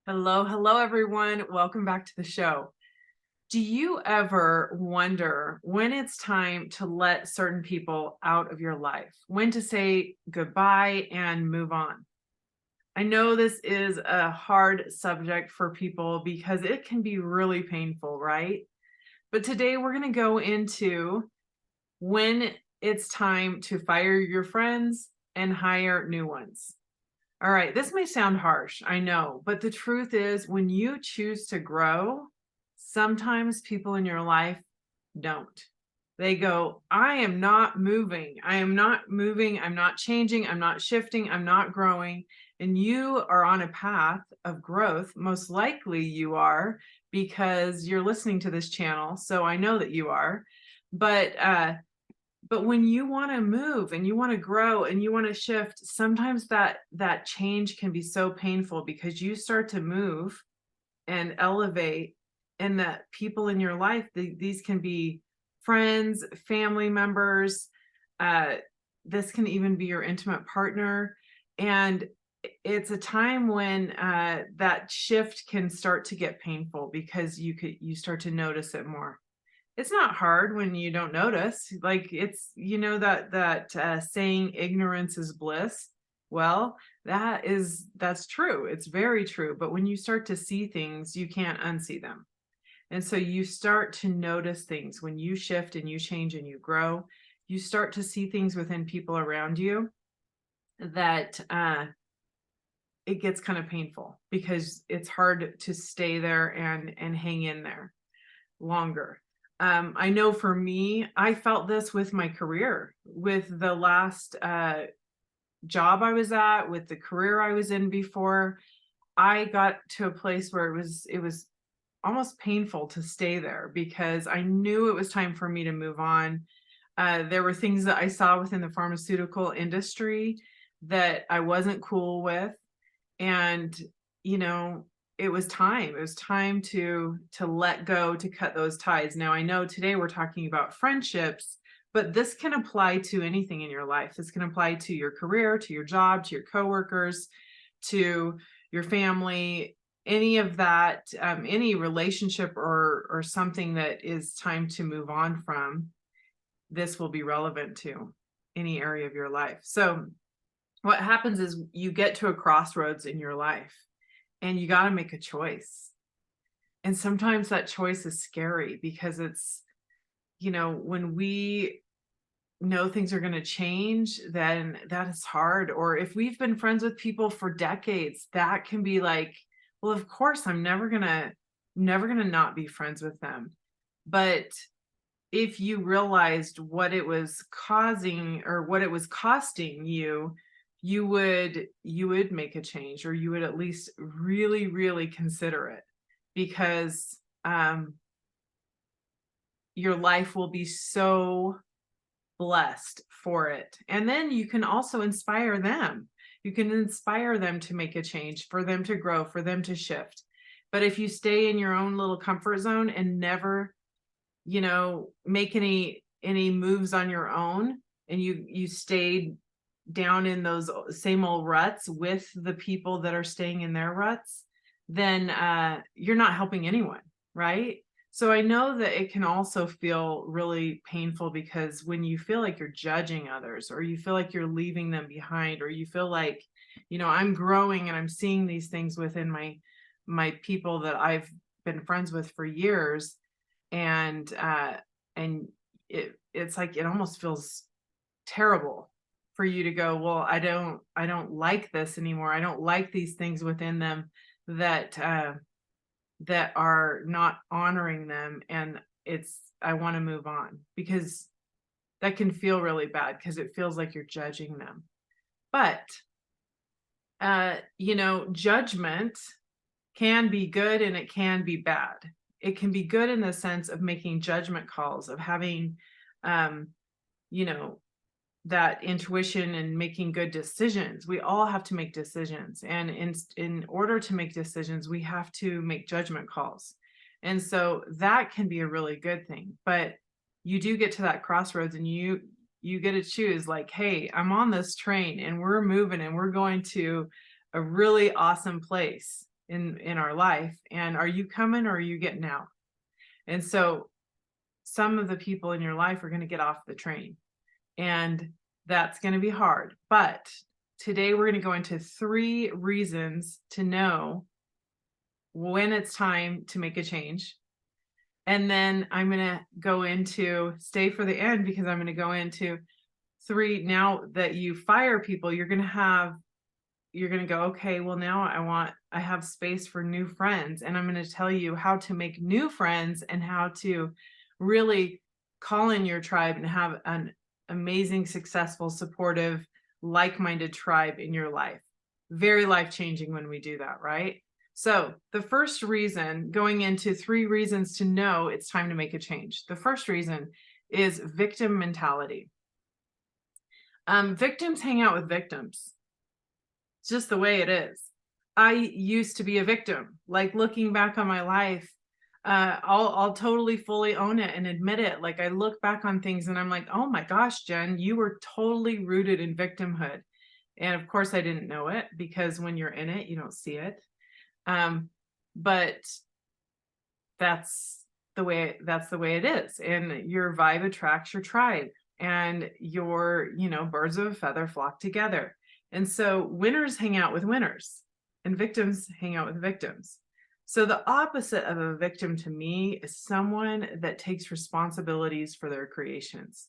Hello, hello, everyone. Welcome back to the show. Do you ever wonder when it's time to let certain people out of your life, when to say goodbye and move on? I know this is a hard subject for people because it can be really painful, right? But today we're going to go into when it's time to fire your friends and hire new ones. All right, this may sound harsh, I know, but the truth is when you choose to grow, sometimes people in your life don't. They go, I am not moving. I am not moving. I'm not changing. I'm not shifting. I'm not growing. And you are on a path of growth. Most likely you are because you're listening to this channel. So I know that you are. But when you want to move and you want to grow and you want to shift, sometimes that change can be so painful because you start to move and elevate, and that people in your life, these can be friends, family members, uh, this can even be your intimate partner. And it's a time when that shift can start to get painful because you start to notice it more. It's not hard when you don't notice. Like, it's, that saying ignorance is bliss. Well, that's true. It's very true. But when you start to see things, you can't unsee them. And so you start to notice things when you shift and you change and you grow. You start to see things within people around you that it gets kind of painful because it's hard to stay there and hang in there longer. I know for me, I felt this with my career, with the last job I was at, with the career I was in before. I got to a place where it was almost painful to stay there because I knew it was time for me to move on. There were things that I saw within the pharmaceutical industry that I wasn't cool with, and you know it was time to let go, to cut those ties. Now I know today we're talking about friendships, but this can apply to anything in your life. This can apply to your career, to your job, to your coworkers, to your family, any of that, any relationship or something that is time to move on from. This will be relevant to any area of your life. So what happens is you get to a crossroads in your life and you got to make a choice. And sometimes that choice is scary because it's, when we know things are going to change, then that is hard. Or if we've been friends with people for decades, that can be like, well, of course, I'm never going to not be friends with them. But if you realized what it was causing or what it was costing you, you would make a change, or you would at least really, really consider it, because your life will be so blessed for it. And then you can also inspire them. You can inspire them to make a change, for them to grow, for them to shift. But if you stay in your own little comfort zone and never, make any moves on your own, and you stay down in those same old ruts with the people that are staying in their ruts, then you're not helping anyone, right? So I know that it can also feel really painful because when you feel like you're judging others, or you feel like you're leaving them behind, or you feel like, I'm growing and I'm seeing these things within my people that I've been friends with for years, and it's like it almost feels terrible for you to go, well, I don't like this anymore. I don't like these things within them that that are not honoring them, and I want to move on, because that can feel really bad because it feels like you're judging them. But judgment can be good and it can be bad. It can be good in the sense of making judgment calls, of having you know that intuition and making good decisions. We all have to make decisions, and in order to make decisions, we have to make judgment calls. And so that can be a really good thing. But you do get to that crossroads, and you get to choose, like, hey, I'm on this train and we're moving and we're going to a really awesome place. in our life, and are you coming or are you getting out? And so some of the people in your life are going to get off the train, and that's going to be hard. But today we're going to go into 3 reasons to know when it's time to make a change. And then I'm going to go into, stay for the end, because I'm going to go into 3. Now that you fire people, you're going to go, okay, well, now I have space for new friends. And I'm going to tell you how to make new friends and how to really call in your tribe and have an amazing, successful, supportive, like-minded tribe in your life. Very life-changing when we do that, right? So the first reason, going into 3 reasons to know it's time to make a change. The first reason is victim mentality. Victims hang out with victims. It's just the way it is. I used to be a victim. Like, looking back on my life, I'll totally fully own it and admit it. Like, I look back on things and I'm like, oh my gosh, Jen, you were totally rooted in victimhood. And of course I didn't know it, because when you're in it, you don't see it. But that's the way it is. And your vibe attracts your tribe, and your, birds of a feather flock together. And so winners hang out with winners and victims hang out with victims. So the opposite of a victim to me is someone that takes responsibilities for their creations.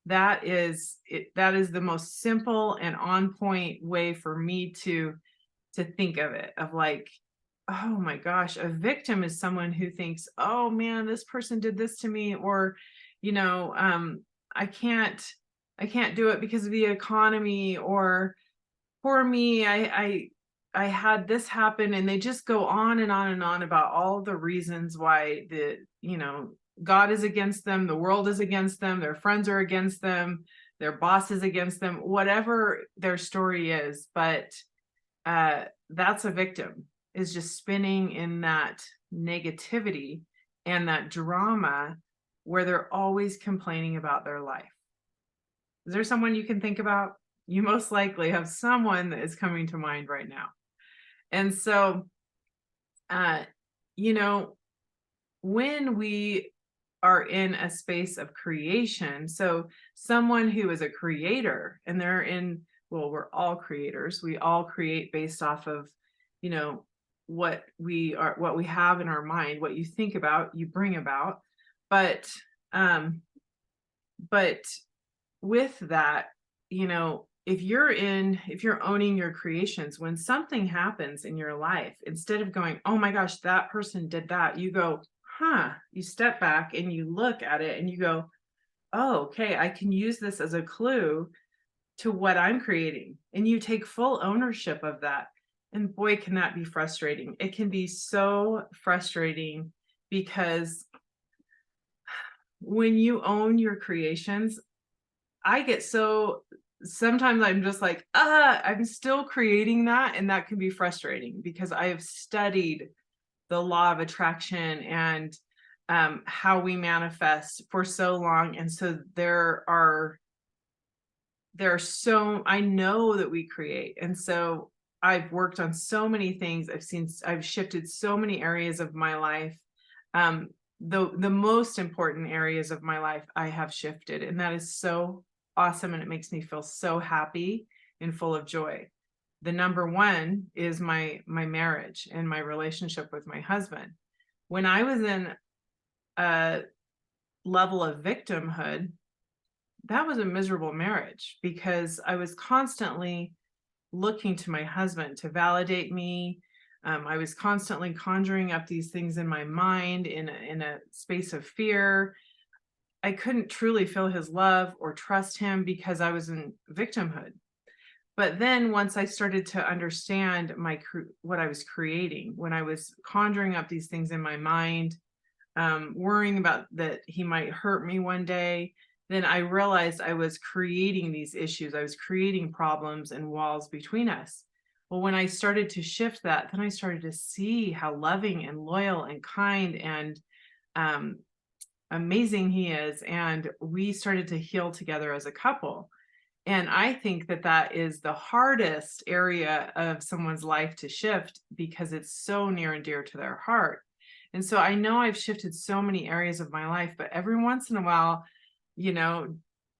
That is the most simple and on point way for me to think of it, of like, oh my gosh, a victim is someone who thinks, oh man, this person did this to me, or, I can't do it because of the economy, or for me, I had this happen, and they just go on and on and on about all the reasons why God is against them, the world is against them, their friends are against them, their boss is against them, whatever their story is. But that's a victim, is just spinning in that negativity and that drama, where they're always complaining about their life. Is there someone you can think about? You most likely have someone that is coming to mind right now. And so, when we are in a space of creation, so someone who is a creator, and well, we're all creators. We all create based off of, what we have in our mind. What you think about, you bring about. But with that, if you're owning your creations, when something happens in your life, instead of going, oh my gosh, that person did that, you go, you step back and you look at it and you go, oh, okay, I can use this as a clue to what I'm creating. And you take full ownership of that. And boy, can that be frustrating. It can be so frustrating, because when you own your creations, sometimes I'm just like, I'm still creating that. And that can be frustrating, because I have studied the law of attraction and how we manifest for so long. And so I know that we create. And so I've worked on so many things. I've shifted so many areas of my life. The most important areas of my life I have shifted, and that is so awesome. And it makes me feel so happy and full of joy. The number one is my marriage and my relationship with my husband. When I was in a level of victimhood, that was a miserable marriage, because I was constantly looking to my husband to validate me. I was constantly conjuring up these things in my mind in a space of fear. I couldn't truly feel his love or trust him, because I was in victimhood. But then once I started to understand what I was creating, when I was conjuring up these things in my mind, worrying about that he might hurt me one day, then I realized I was creating these issues. I was creating problems and walls between us. Well, when I started to shift that, then I started to see how loving and loyal and kind and amazing he is. And we started to heal together as a couple. And I think that that is the hardest area of someone's life to shift because it's so near and dear to their heart. And so I know I've shifted so many areas of my life, but every once in a while, you know,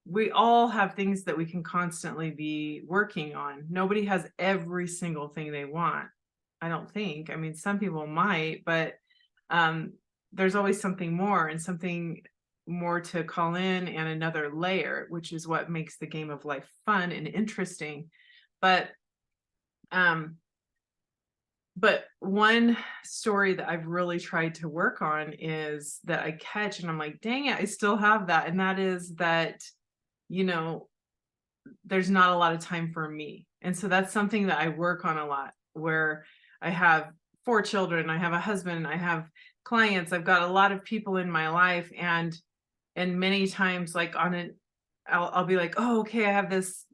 we all have things that we can constantly be working on. Nobody has every single thing they want. I don't think. I mean, some people might, but um, there's always something more and something more to call in and another layer, which is what makes the game of life fun and interesting. But um, but one story that I've really tried to work on is that I catch and I'm like, dang it, I still have that. And that is that, you know, there's not a lot of time for me. And so that's something that I work on a lot, where I have 4 children, I have a husband, I have clients, I've got a lot of people in my life. And many times, like on an I'll be like, oh, okay, I have this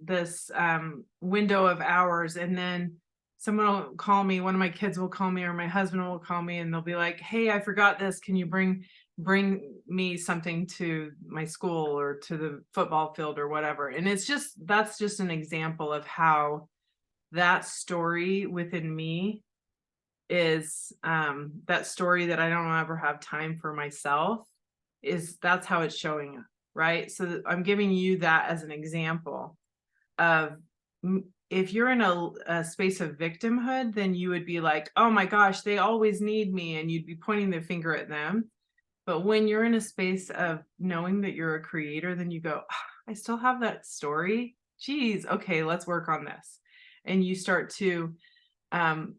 window of hours. And then someone will call me, one of my kids will call me, or my husband will call me, and they'll be like, hey, I forgot this. Can you bring me something to my school or to the football field or whatever? And that's just an example of how that story within me is that story that I don't ever have time for myself, is that's how it's showing up, right? So I'm giving you that as an example of, if you're in a space of victimhood, then you would be like, oh my gosh, they always need me, and you'd be pointing the finger at them. But when you're in a space of knowing that you're a creator, then you go, I still have that story. Geez, okay, let's work on this. And um,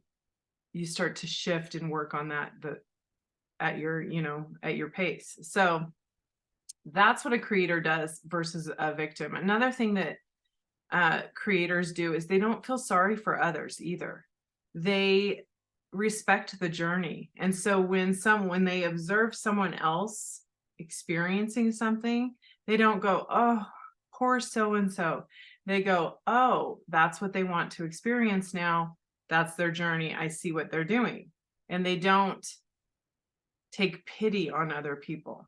you start to shift and work on that at your pace. So that's what a creator does versus a victim. Another thing that creators do is they don't feel sorry for others either. They respect the journey. And so when they observe someone else experiencing something, they don't go, oh, poor so and so. They go, oh, that's what they want to experience now. That's their journey. I see what they're doing. And they don't take pity on other people.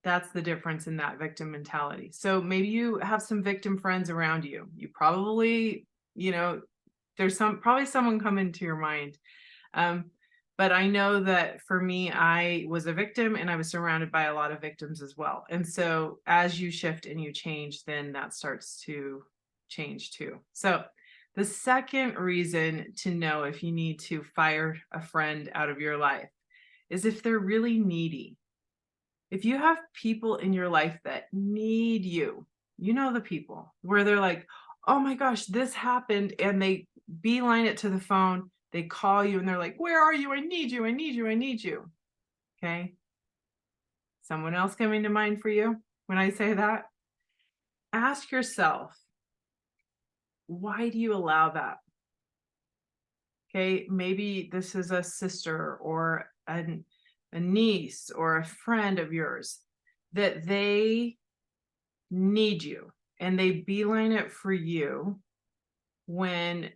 That's the difference in that victim mentality. So maybe you have some victim friends around you. You probably, there's probably someone coming to your mind. But I know that for me, I was a victim and I was surrounded by a lot of victims as well. And so as you shift and you change, then that starts to change too. So the second reason to know if you need to fire a friend out of your life is if they're really needy. If you have people in your life that need you, the people where they're like, oh my gosh, this happened, and they beeline it to the phone, they call you and they're like, where are you? I need you, I need you, I need you. Okay. Someone else coming to mind for you when I say that? Ask yourself, why do you allow that? Okay. Maybe this is a sister or a niece or a friend of yours that they need you and they beeline it for you when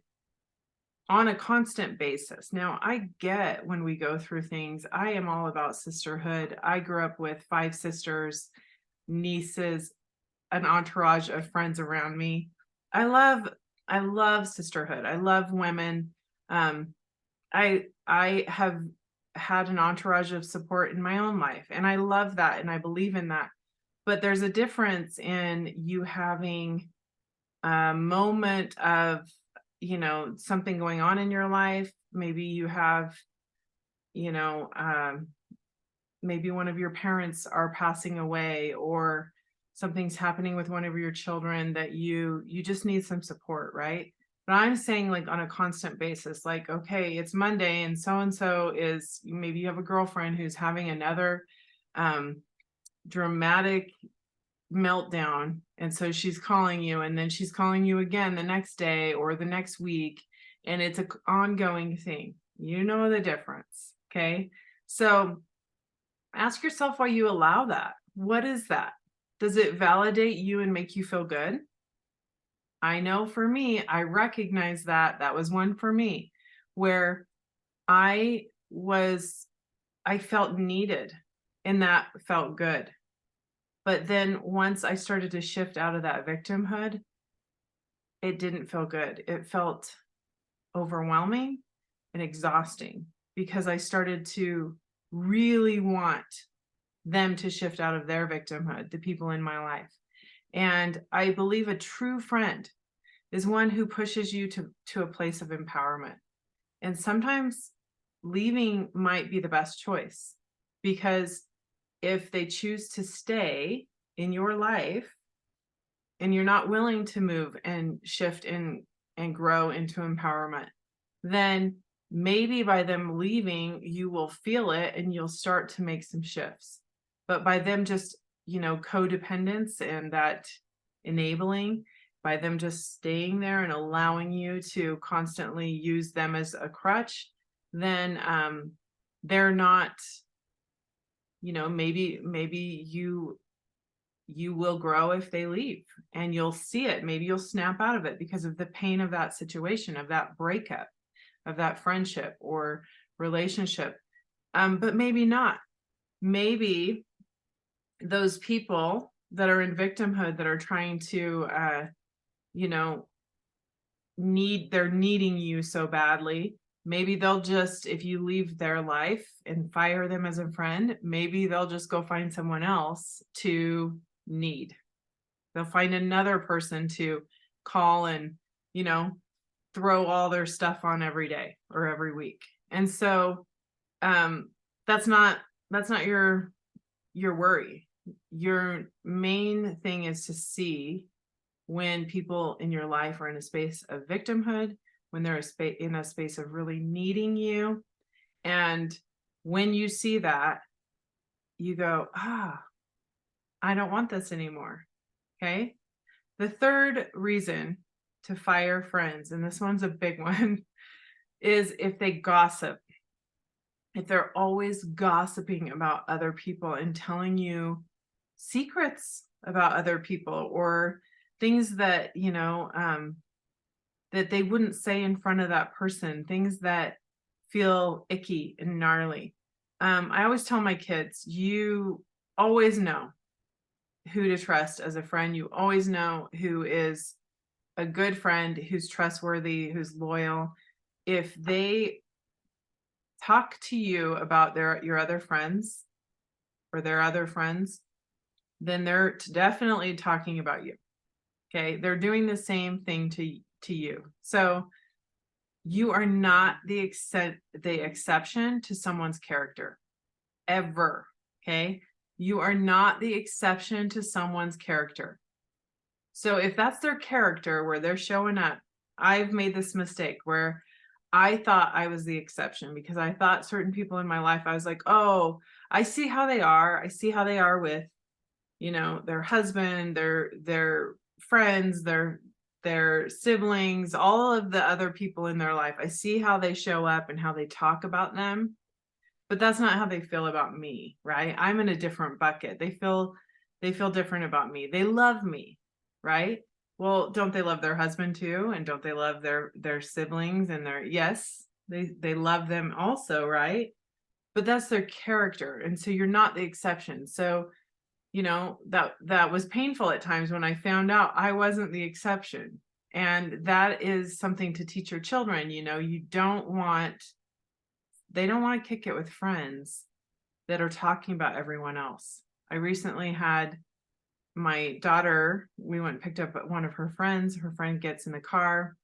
on a constant basis. Now, I get when we go through things, I am all about sisterhood. I grew up with 5 sisters, nieces, an entourage of friends around me. I love sisterhood. I love women. I have had an entourage of support in my own life, and I love that and I believe in that. But there's a difference in you having a moment of, something going on in your life. Maybe you have, you know, um, maybe one of your parents are passing away, or something's happening with one of your children that you just need some support, right? But I'm saying, like, on a constant basis, like, okay, it's Monday and so is, maybe you have a girlfriend who's having another um dramatic meltdown, and so she's calling you, and then she's calling you again the next day or the next week, and it's an ongoing thing. You know the difference. Okay. So ask yourself why you allow that. What is that? Does it validate you and make you feel good? I know for me, I recognize that was one for me, where i was I felt needed, and that felt good. But then once I started to shift out of that victimhood, it didn't feel good. It felt overwhelming and exhausting because I started to really want them to shift out of their victimhood, the people in my life. And I believe a true friend is one who pushes you to a place of empowerment. And sometimes leaving might be the best choice, because if they choose to stay in your life and you're not willing to move and shift and grow into empowerment, then maybe by them leaving, you will feel it and you'll start to make some shifts. But by them just, codependence and that enabling, by them just staying there and allowing you to constantly use them as a crutch, then they're not, maybe you will grow if they leave, and you'll see it. Maybe you'll snap out of it because of the pain of that situation, of that breakup, of that friendship or relationship. But maybe not. Maybe those people that are in victimhood, that are trying to, you know, they're needing you so badly. Maybe they'll just, if you leave their life and fire them as a friend, maybe they'll just go find someone else to need. They'll find another person to call and, you know, throw all their stuff on every day or every week. And so that's not your worry. Your main thing is to see when people in your life are in a space of victimhood, when they're in a space of really needing you. And when you see that, you go, I don't want this anymore. Okay. The third reason to fire friends, and this one's a big one, is if they gossip. If they're always gossiping about other people and telling you secrets about other people, or things that, that they wouldn't say in front of that person, things that feel icky and gnarly. I always tell my kids, you always know who to trust as a friend. You always know who is a good friend, who's trustworthy, who's loyal. If they talk to you about your other friends or their other friends, then they're definitely talking about you. Okay, they're doing the same thing to you. So you are not the exception to someone's character, ever. Okay, you are not the exception to someone's character. So if that's their character, where they're showing up, I've made this mistake where I thought I was the exception, because I thought certain people in my life, I was like, oh, I see how they are. I see how they are with, their husband, their friends, their siblings, all of the other people in their life. I see how they show up and how they talk about them, but that's not how they feel about me, right? I'm in a different bucket. They feel different about me. They love me, right? Well, don't they love their husband too? And don't they love their siblings and yes, they love them also, right? But that's their character. And so you're not the exception. So, that was painful at times when I found out I wasn't the exception. And that is something to teach your children. They don't want to kick it with friends that are talking about everyone else. I recently had my daughter, we went and picked up one of her friends. Her friend gets in the car,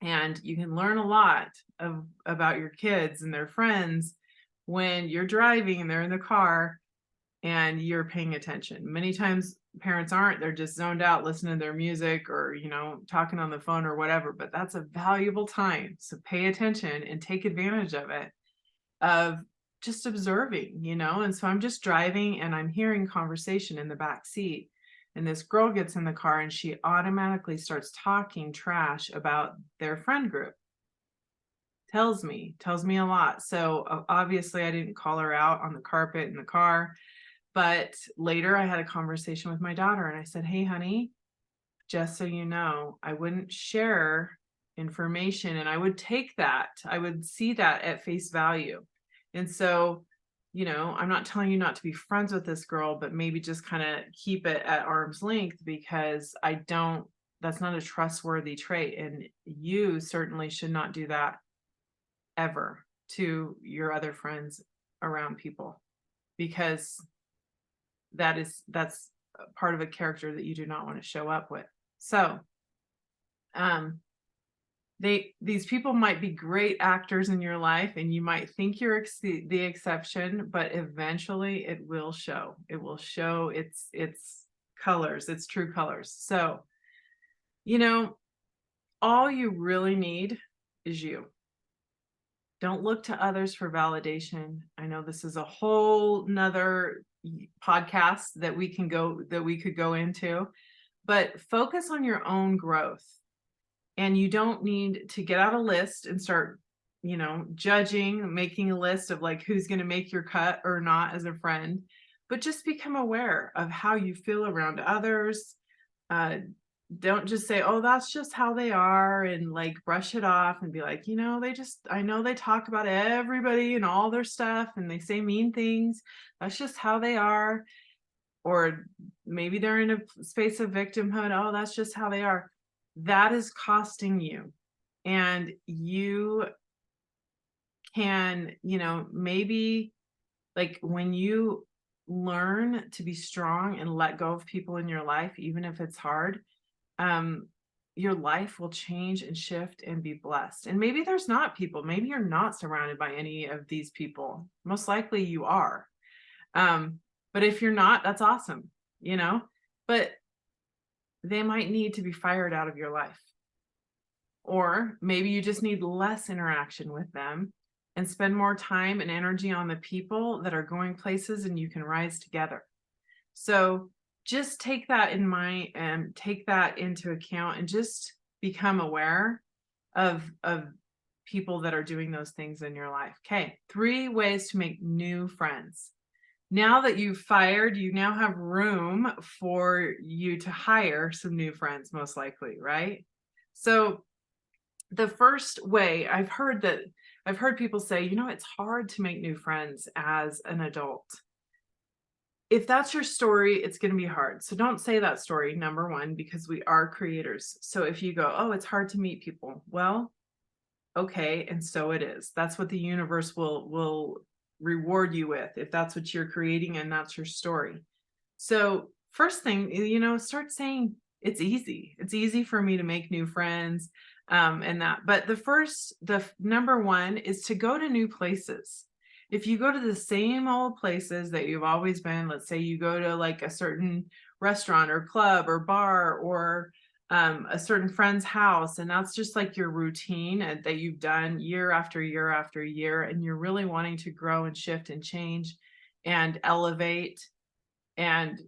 and you can learn a lot about your kids and their friends when you're driving and they're in the car and you're paying attention. Many times parents aren't, they're just zoned out listening to their music or, talking on the phone or whatever, but that's a valuable time. So pay attention and take advantage of it, of just observing, and so I'm just driving and I'm hearing conversation in the back seat, and this girl gets in the car and she automatically starts talking trash about their friend group. Tells me a lot. So obviously I didn't call her out on the carpet in the car, but later I had a conversation with my daughter and I said, hey honey, just so you know, I wouldn't share information, and I would see that at face value. And so, I'm not telling you not to be friends with this girl, but maybe just kind of keep it at arm's length, because I don't not a trustworthy trait. And you certainly should not do that ever to your other friends around people, because that's a part of a character that you do not want to show up with. So, um, these people might be great actors in your life, and you might think you're the exception, but eventually it will show. It will show its colors, its true colors. So, you know, all you really need is you. Don't look to others for validation. I know this is a whole nother podcast that we could go into, but focus on your own growth. And you don't need to get out a list and start, judging, making a list of like who's going to make your cut or not as a friend, but just become aware of how you feel around others. Don't just say, oh, that's just how they are, and like brush it off and be like, I know they talk about everybody and all their stuff and they say mean things. That's just how they are. Or maybe they're in a space of victimhood. Oh, that's just how they are. That is costing you. And you can, maybe like when you learn to be strong and let go of people in your life, even if it's hard, your life will change and shift and be blessed. And maybe there's not people, maybe you're not surrounded by any of these people. Most likely you are. But if you're not, that's awesome, but they might need to be fired out of your life. Or maybe you just need less interaction with them and spend more time and energy on the people that are going places, and you can rise together. So just take that in mind and take that into account, and just become aware of people that are doing those things in your life. Okay, 3 ways to make new friends. Now that you've fired, you now have room for you to hire some new friends, most likely, right? So the first way, I've heard people say, it's hard to make new friends as an adult. If that's your story, it's going to be hard. So don't say that story, number one, because we are creators. So if you go, oh, it's hard to meet people. Well, okay. And so it is. That's what the universe will reward you with, if that's what you're creating and that's your story. So first thing, start saying it's easy. It's easy for me to make new friends. But the number one is to go to new places. If you go to the same old places that you've always been, let's say you go to like a certain restaurant or club or bar, or a certain friend's house, and that's just like your routine that you've done year after year after year, and you're really wanting to grow and shift and change and elevate and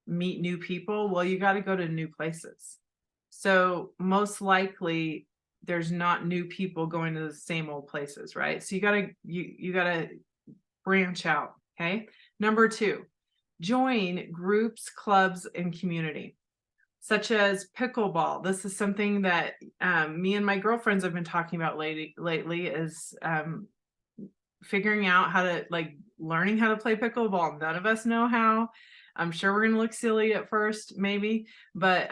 meet new people, well, you got to go to new places. So most likely there's not new people going to the same old places, right? So you gotta branch out. Okay. Number 2, join groups, clubs, and community, such as pickleball. This is something that me and my girlfriends have been talking about lately is figuring out how to, like, learning how to play pickleball. None of us know how. I'm sure we're going to look silly at first, maybe, but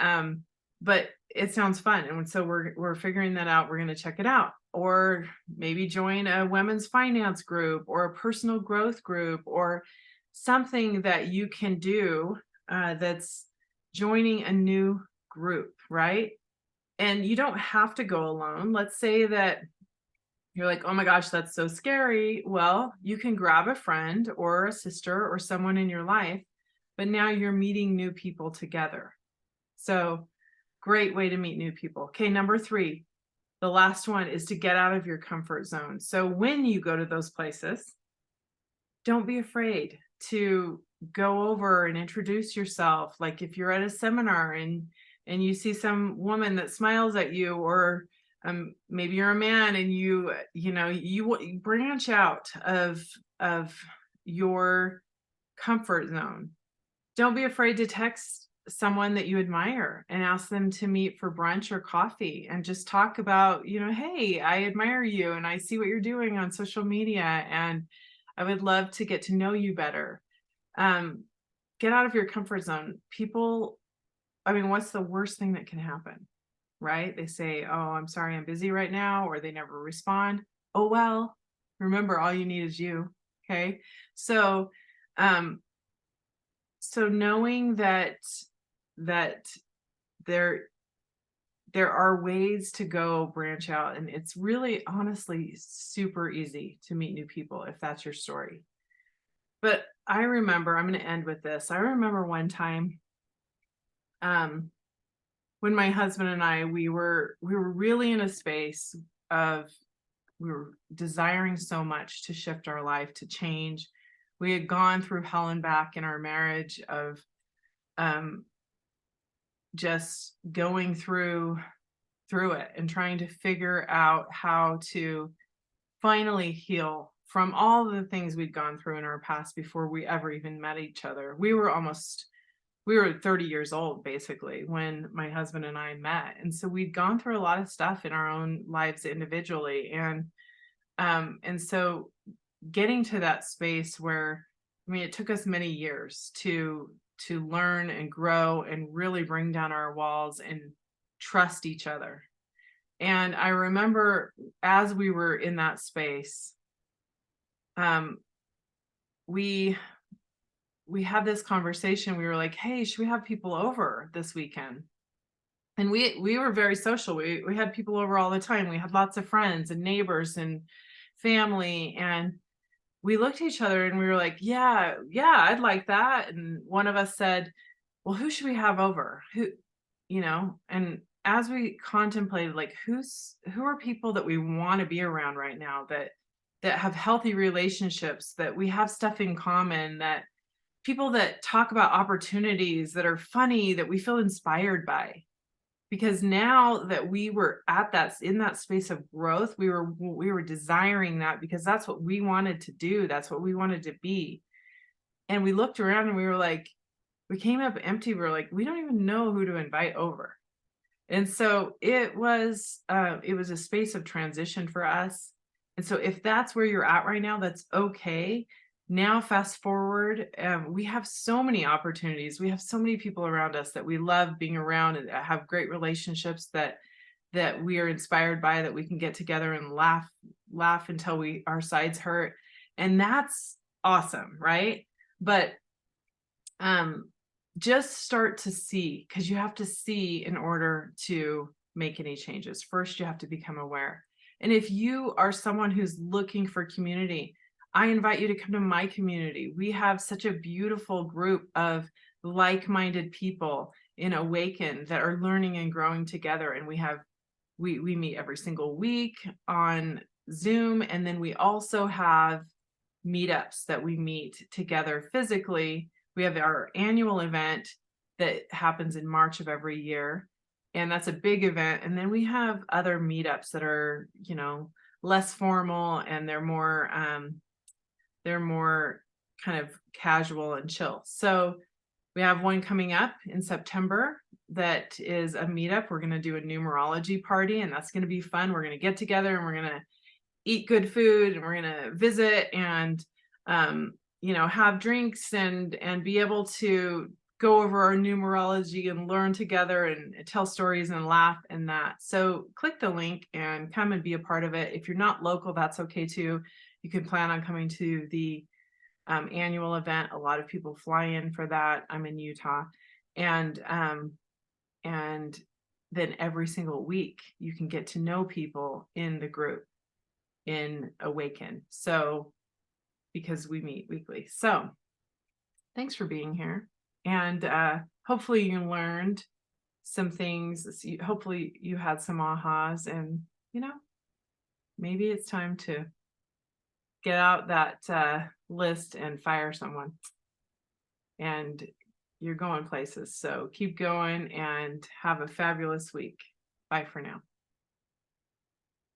it sounds fun. And so we're figuring that out. We're going to check it out, or maybe join a women's finance group or a personal growth group, or something that you can do that's joining a new group, right? And you don't have to go alone. Let's say that you're like, oh my gosh, that's so scary. Well, you can grab a friend or a sister or someone in your life, but now you're meeting new people together. So great way to meet new people. Okay, number 3, the last one, is to get out of your comfort zone. So when you go to those places, don't be afraid to go over and introduce yourself. Like if you're at a seminar and you see some woman that smiles at you, or maybe you're a man and you branch out of your comfort zone. Don't be afraid to text someone that you admire and ask them to meet for brunch or coffee, and just talk about, hey, I admire you and I see what you're doing on social media, and I would love to get to know you better. Get out of your comfort zone. People I mean, what's the worst thing that can happen, right? They say, "Oh, I'm sorry, I'm busy right now," or they never respond. Oh, well, remember, all you need is you. Okay. So, um, so knowing that there there are ways to go branch out, and it's really honestly super easy to meet new people if that's your story. But I remember, I'm going to end with this. I remember one time, um, when my husband and I, we were really in a space of, we were desiring so much to shift our life, to change. We had gone through hell and back in our marriage of, um, just going through it and trying to figure out how to finally heal from all the things we'd gone through in our past before we ever even met each other. We were 30 years old basically when my husband and I met. And so we'd gone through a lot of stuff in our own lives individually. And so getting to that space where, I mean, it took us many years to learn and grow and really bring down our walls and trust each other. And I remember as we were in that space, um, we we had this conversation. We were like, "Hey, should we have people over this weekend?" And we were very social. We had people over all the time. We had lots of friends and neighbors and family. And we looked at each other and we were like, "Yeah, yeah, I'd like that." And one of us said, "Well, who should we have over? And as we contemplated, like, who are people that we want to be around right now, that have healthy relationships, that we have stuff in common, that people that talk about opportunities that are funny, that we feel inspired by." Because now that we were at that, in that space of growth, we were desiring that because that's what we wanted to do. That's what we wanted to be. And we looked around and we were like, we came up empty. We were like, we don't even know who to invite over. And so it was a space of transition for us. And so if that's where you're at right now, that's okay. Now, fast forward, we have so many opportunities. We have so many people around us that we love being around and that have great relationships that we are inspired by, that we can get together and laugh until our sides hurt. And that's awesome, right? But um just start to see, because you have to see in order to make any changes. First, you have to become aware. And if you are someone who's looking for community, I invite you to come to my community. We have such a beautiful group of like-minded people in Awaken that are learning and growing together. And we meet every single week on Zoom. And then we also have meetups that we meet together physically. We have our annual event that happens in March of every year, and that's a big event. And then we have other meetups that are, less formal, and they're more kind of casual and chill. So we have one coming up in September that is a meetup. We're going to do a numerology party, and that's going to be fun. We're going to get together and we're going to eat good food, and we're going to visit and have drinks and be able to go over our numerology and learn together and tell stories and laugh and that. So click the link and come and be a part of it. If you're not local, that's okay too. You can plan on coming to the annual event. A lot of people fly in for that. I'm in Utah. And then every single week you can get to know people in the group in Awaken. So, because we meet weekly. So thanks for being here. And hopefully you learned some things. Hopefully you had some ahas, and maybe it's time to get out that list and fire someone. And you're going places. So keep going and have a fabulous week. Bye for now.